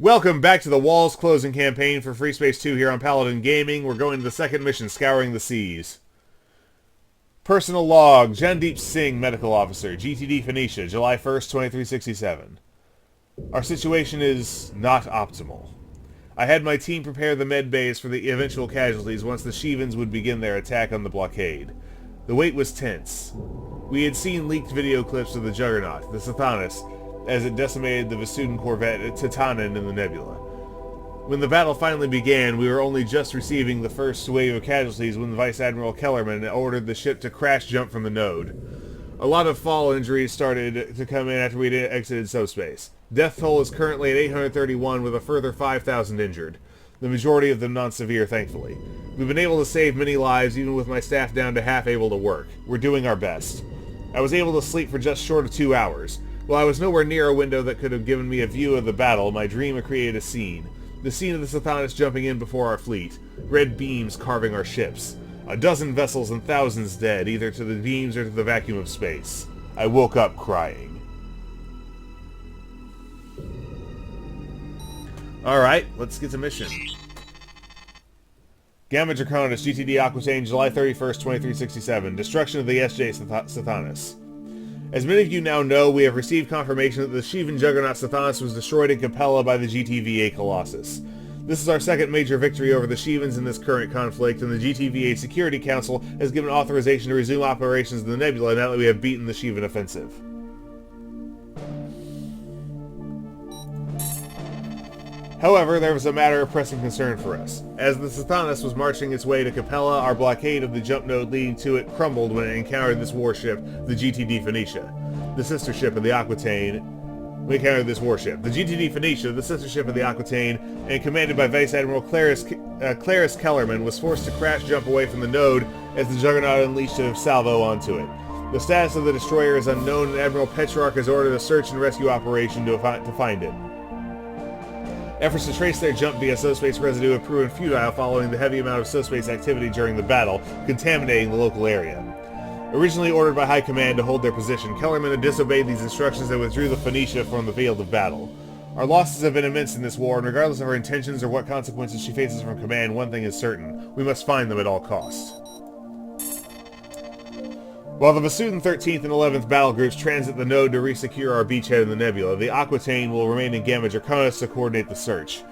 Welcome back to the Walls Closing campaign for Freespace 2 here on Paladin Gaming. We're going to the second mission, Scouring the Seas. Personal log, Jandeep Singh, Medical Officer, GTD Phoenicia, July 1st, 2367. Our situation is not optimal. I had my team prepare the med bays for the eventual casualties once the Shivans would begin their attack on the blockade. The wait was tense. We had seen leaked video clips of the juggernaut, the Sathanas, as it decimated the Vasudan corvette Titanen in the nebula. When the battle finally began, we were only just receiving the first wave of casualties when Vice Admiral Kellerman ordered the ship to crash jump from the node. A lot of fall injuries started to come in after we exited subspace. Death toll is currently at 831 with a further 5,000 injured. The majority of them non-severe, thankfully. We've been able to save many lives even with my staff down to half able to work. We're doing our best. I was able to sleep for just short of 2 hours. While I was nowhere near a window that could have given me a view of the battle, my dream had created a scene. The scene of the Sathanas jumping in before our fleet. Red beams carving our ships. A dozen vessels and thousands dead, either to the beams or to the vacuum of space. I woke up crying. Alright, let's get to mission. Gamma Draconis, GTD Aquitaine, July 31st, 2367. Destruction of the SJ Sathanas. As many of you now know, we have received confirmation that the Shivan juggernaut Sathanas was destroyed in Capella by the GTVA Colossus. This is our second major victory over the Shivans in this current conflict, and the GTVA Security Council has given authorization to resume operations in the nebula now that we have beaten the Shivan offensive. However, there was a matter of pressing concern for us. As the Sathanas was marching its way to Capella, our blockade of the jump node leading to it crumbled when it encountered this warship, the GTD Phoenicia, the sister ship of the Aquitaine. We encountered this warship. The GTD Phoenicia, the sister ship of the Aquitaine, and commanded by Vice Admiral Clarence Kellerman, was forced to crash jump away from the node as the juggernaut unleashed a salvo onto it. The status of the destroyer is unknown, and Admiral Petrarch has ordered a search and rescue operation to find it. Efforts to trace their jump via subspace residue have proven futile following the heavy amount of subspace activity during the battle, contaminating the local area. Originally ordered by High Command to hold their position, Kellerman had disobeyed these instructions and withdrew the Phoenicia from the field of battle. Our losses have been immense in this war, and regardless of her intentions or what consequences she faces from command, one thing is certain. We must find them at all costs. While the Vasudan 13th and 11th battle groups transit the node to re-secure our beachhead in the nebula, the Aquitaine will remain in Gamma Draconis to coordinate the search.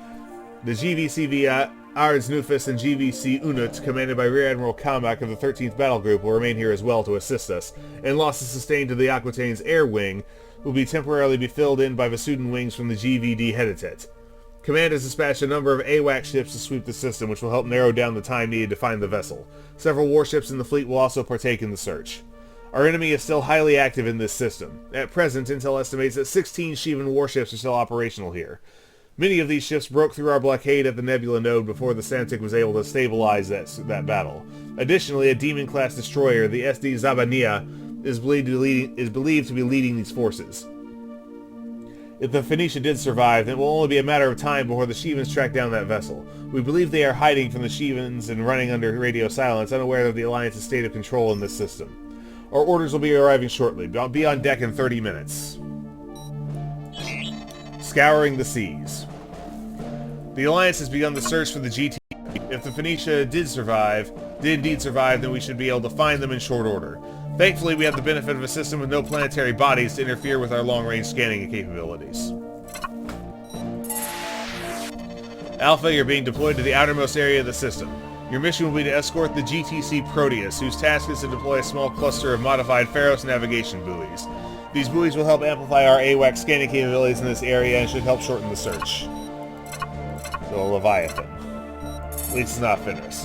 The GVCV Ards Nufus and GVC Unut, commanded by Rear Admiral Kamak of the 13th Battle Group, will remain here as well to assist us, and losses sustained to the Aquitaine's air wing will temporarily be filled in by Vasudan wings from the GVD Heditet. Command has dispatched a number of AWACS ships to sweep the system, which will help narrow down the time needed to find the vessel. Several warships in the fleet will also partake in the search. Our enemy is still highly active in this system. At present, Intel estimates that 16 Shivan warships are still operational here. Many of these ships broke through our blockade at the Nebula node before the Santic was able to stabilize that battle. Additionally, a Demon-class destroyer, the SD Zabania, is believed to be leading these forces. If the Phoenicia did survive, then it will only be a matter of time before the Shivans track down that vessel. We believe they are hiding from the Shivans and running under radio silence, unaware of the Alliance's state of control in this system. Our orders will be arriving shortly. I'll be on deck in 30 minutes. Scouring the seas. The Alliance has begun the search for the GT. If the Phoenicia did indeed survive, then we should be able to find them in short order. Thankfully, we have the benefit of a system with no planetary bodies to interfere with our long-range scanning capabilities. Alpha, you're being deployed to the outermost area of the system. Your mission will be to escort the GTC Proteus, whose task is to deploy a small cluster of modified Pharos navigation buoys. These buoys will help amplify our AWACS scanning capabilities in this area and should help shorten the search. So, Leviathan. At least it's not Fenris.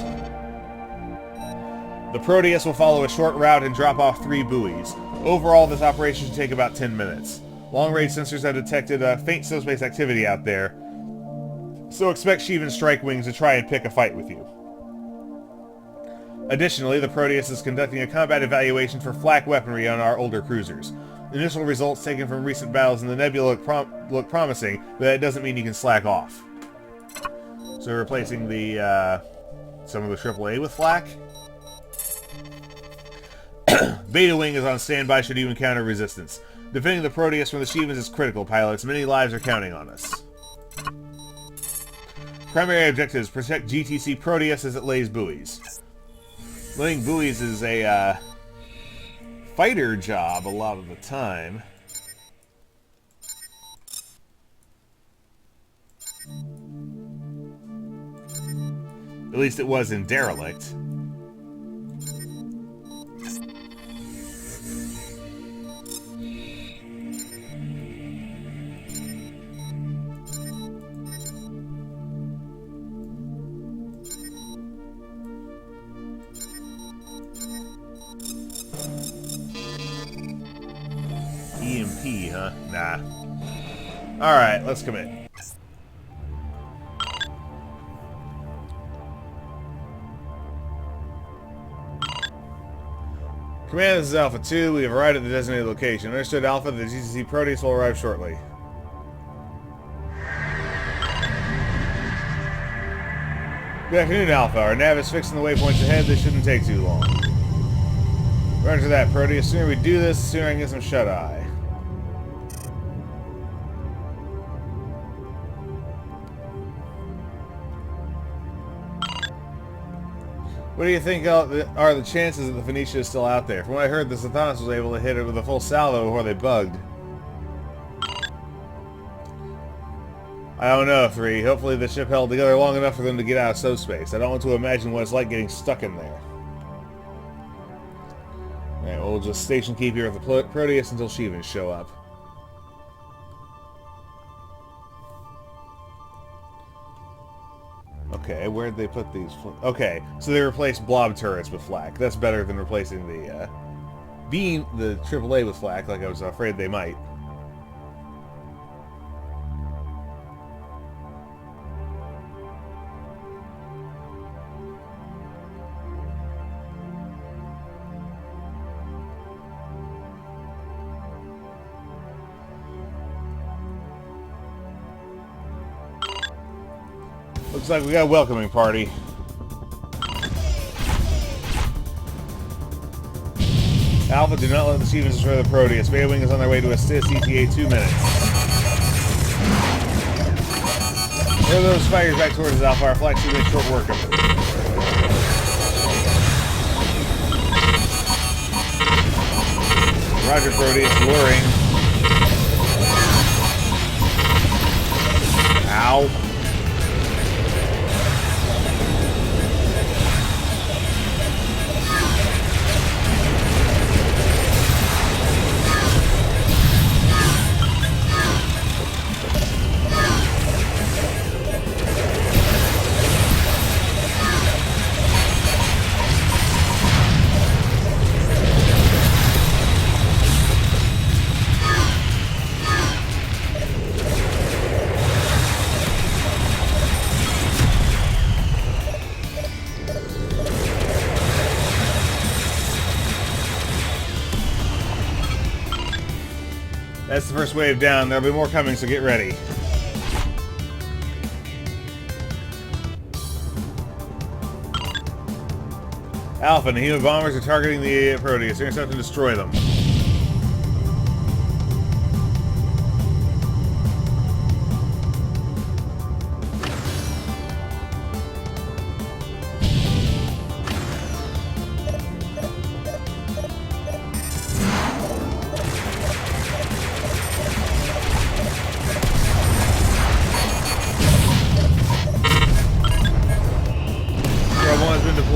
The Proteus will follow a short route and drop off 3 buoys. Overall, this operation should take about 10 minutes. Long-range sensors have detected faint subspace activity out there, so expect Shivan strike wings to try and pick a fight with you. Additionally, the Proteus is conducting a combat evaluation for flak weaponry on our older cruisers. Initial results taken from recent battles in the Nebula look promising, but that doesn't mean you can slack off. So we're replacing the some of the AAA with flak. Beta Wing is on standby should you encounter resistance. Defending the Proteus from the Shivans is critical, pilots. Many lives are counting on us. Primary objectives: protect GTC Proteus as it lays buoys. Laying buoys is a fighter job a lot of the time. At least it was in Derelict. EMP, huh? Nah. Alright, let's commit. Command, this is Alpha 2. We have arrived at the designated location. Understood, Alpha. The GTC Proteus will arrive shortly. Good afternoon, Alpha. Our nav is fixing the waypoints ahead. This shouldn't take too long. Run to that, Proteus. The sooner we do this, the sooner I can get some shut-eye. What do you think are the chances that the Phoenicia is still out there? From what I heard, the Sathanas was able to hit it with a full salvo before they bugged. I don't know, 3. Hopefully the ship held together long enough for them to get out of subspace. I don't want to imagine what it's like getting stuck in there. Alright, we'll just station keep here with the Proteus until Shivan show up. Okay, where'd they put these? Okay, so they replaced blob turrets with flak. That's better than replacing the the AAA with flak, like I was afraid they might. Looks like we got a welcoming party. Alpha, do not let the Shivans destroy the Proteus. Beta Wing is on their way to assist. ETA 2 minutes. Throw those fighters back towards us, Alpha. Our flag should make short work of it. Roger, Proteus. Luring. Ow. That's the first wave down. There'll be more coming, so get ready. Alpha, the Human bombers are targeting the Proteus. Intercept and destroy them.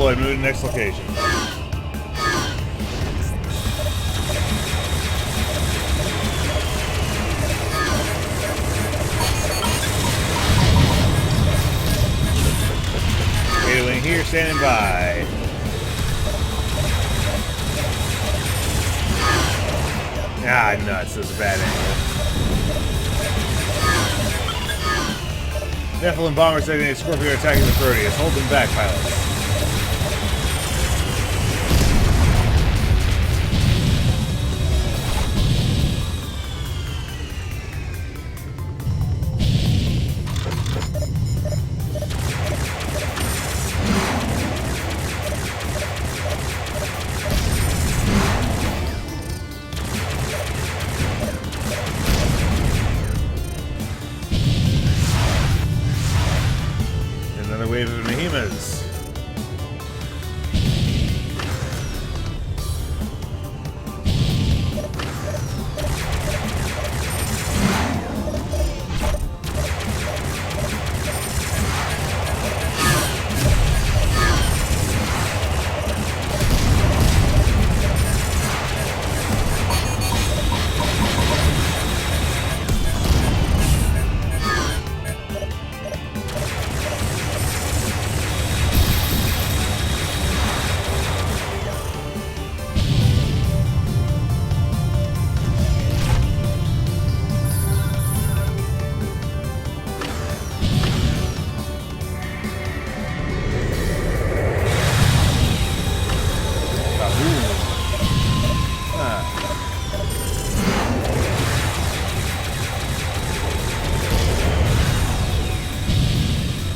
Move to the next location. Beta Wing here, standing by. Ah, nuts, this is a bad angle. Nephilim bombers setting a Scorpio attacking the Proteus. Hold them back, pilots. wave of Nahimas.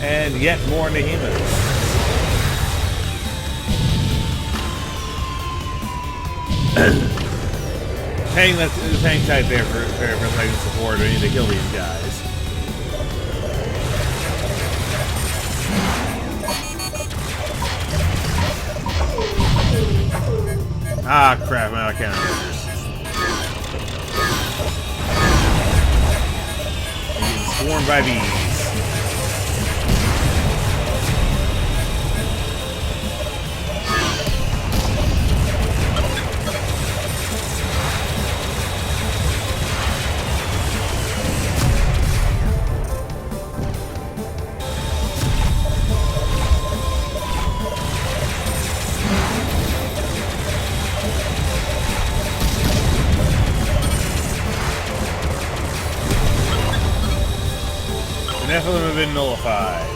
And yet more Nahimas. Hang tight there for second support. We need to kill these guys. Ah, crap! I'm out of countermeasures. I'm getting swarmed by bees. Enough of them have been nullified.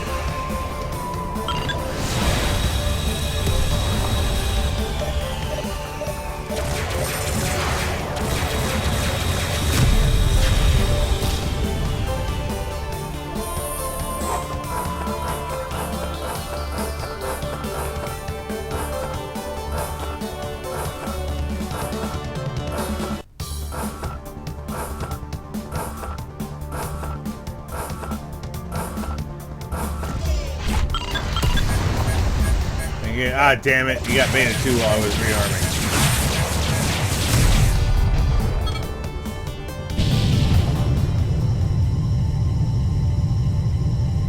Ah, damn it. You got baited too while I was rearming.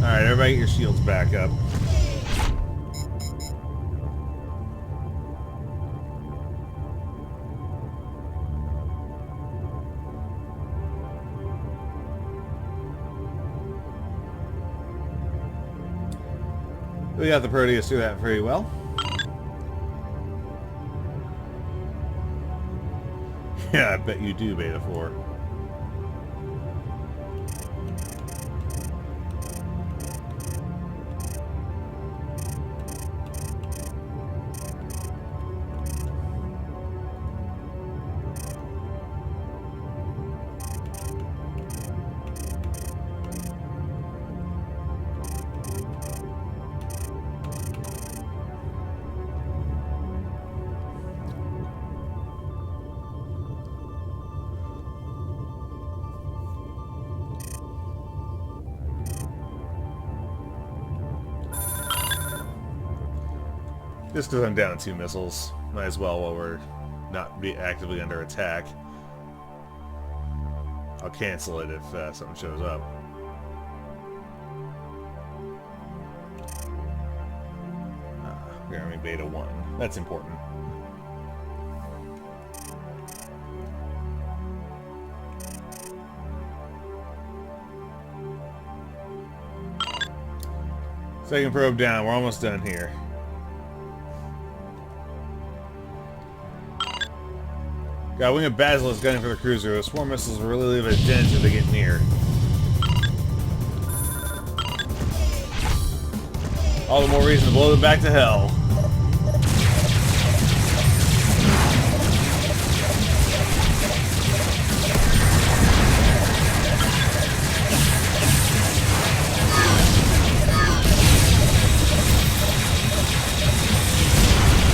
Alright, everybody get your shields back up. We got the Proteus through that pretty well. Yeah, I bet you do, Beta 4. Just because I'm down 2 missiles. Might as well while we're not actively under attack. I'll cancel it if something shows up. We're arming Beta 1. That's important. Second probe down. We're almost done here. Got a wing of Basilisk gunning for the cruiser. Those swarm missiles will really leave a dent if they get near. All the more reason to blow them back to hell.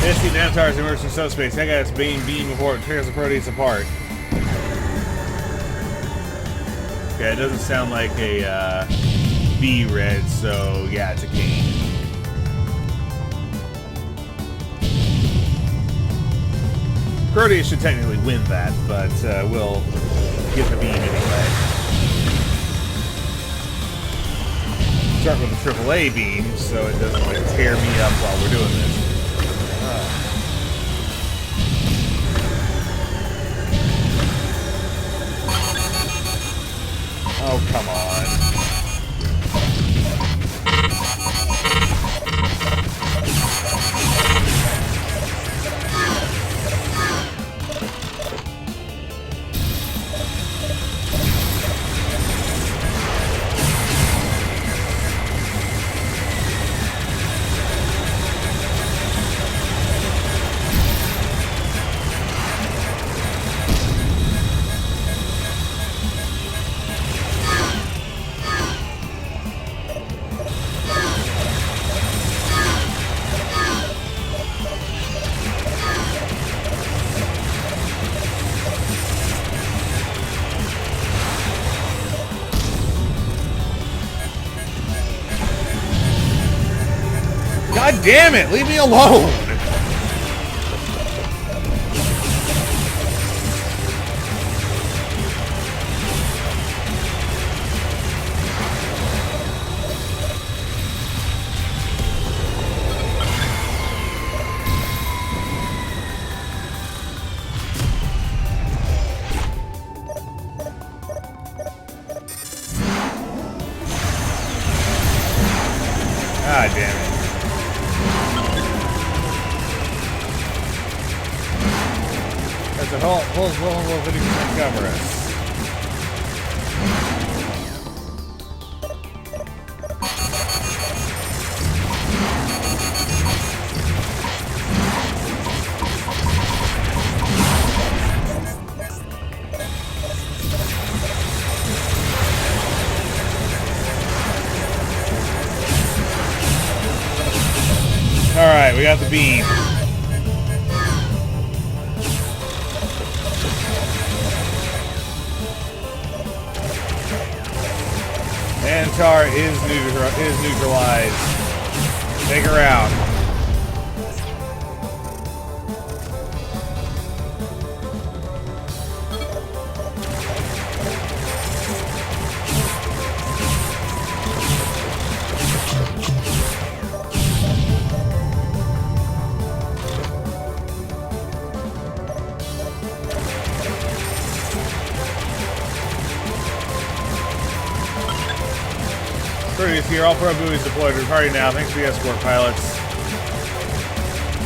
SC Navtars emerged from subspace. That guy's beam before it tears the Proteus apart. Okay, it doesn't sound like a B red, so yeah, it's a cane. Proteus should technically win that, but we'll get the beam anyway. Start with the AAA beam so it doesn't like tear me up while we're doing this. Oh, come on. God damn it! Leave me alone! God damn it. The hull's will 50% cover us. Alright, we got the beam. Mantar is neutralized. Take her out. Proteus here, all pro buoys deployed to the party now, thanks to the escort pilots.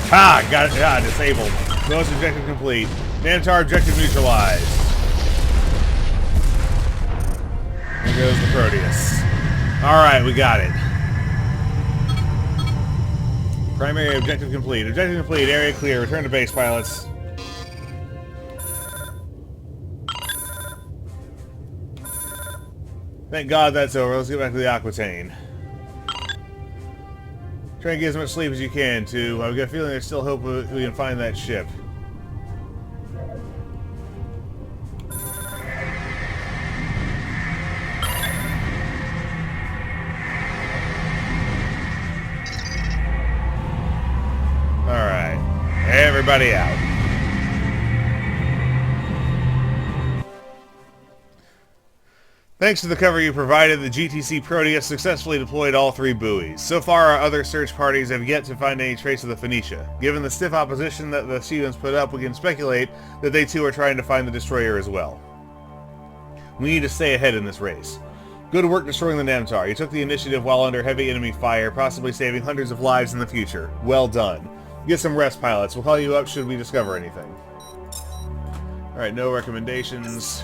Ha! Got it, disabled. Most objective complete. Mantar objective neutralized. There goes the Proteus. Alright, we got it. Primary objective complete. Objective complete, area clear, return to base, pilots. Thank God that's over. Let's get back to the Aquitaine. Try and get as much sleep as you can, too. I've got a feeling there's still hope we can find that ship. Alright. Everybody out. Thanks to the cover you provided, the GTC Proteus successfully deployed all 3 buoys. So far, our other search parties have yet to find any trace of the Phoenicia. Given the stiff opposition that the Shivans put up, we can speculate that they too are trying to find the destroyer as well. We need to stay ahead in this race. Good work destroying the Namtar. You took the initiative while under heavy enemy fire, possibly saving hundreds of lives in the future. Well done. Get some rest, pilots. We'll call you up should we discover anything. Alright, no recommendations.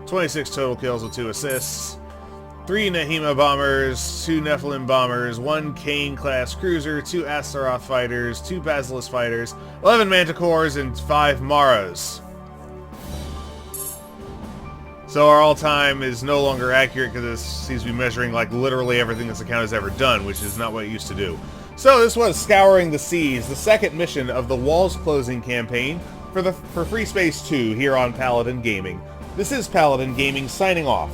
26 total kills with 2 assists, 3 Nahima bombers, 2 Nephilim bombers, 1 Kane-class cruiser, 2 Astaroth fighters, 2 Basilisk fighters, 11 Manticores, and 5 Maras. So our all-time is no longer accurate because this seems to be measuring like literally everything this account has ever done, which is not what it used to do. So this was Scouring the Seas, the second mission of the Walls Closing campaign for Freespace 2 here on Paladin Gaming. This is Paladin Gaming signing off.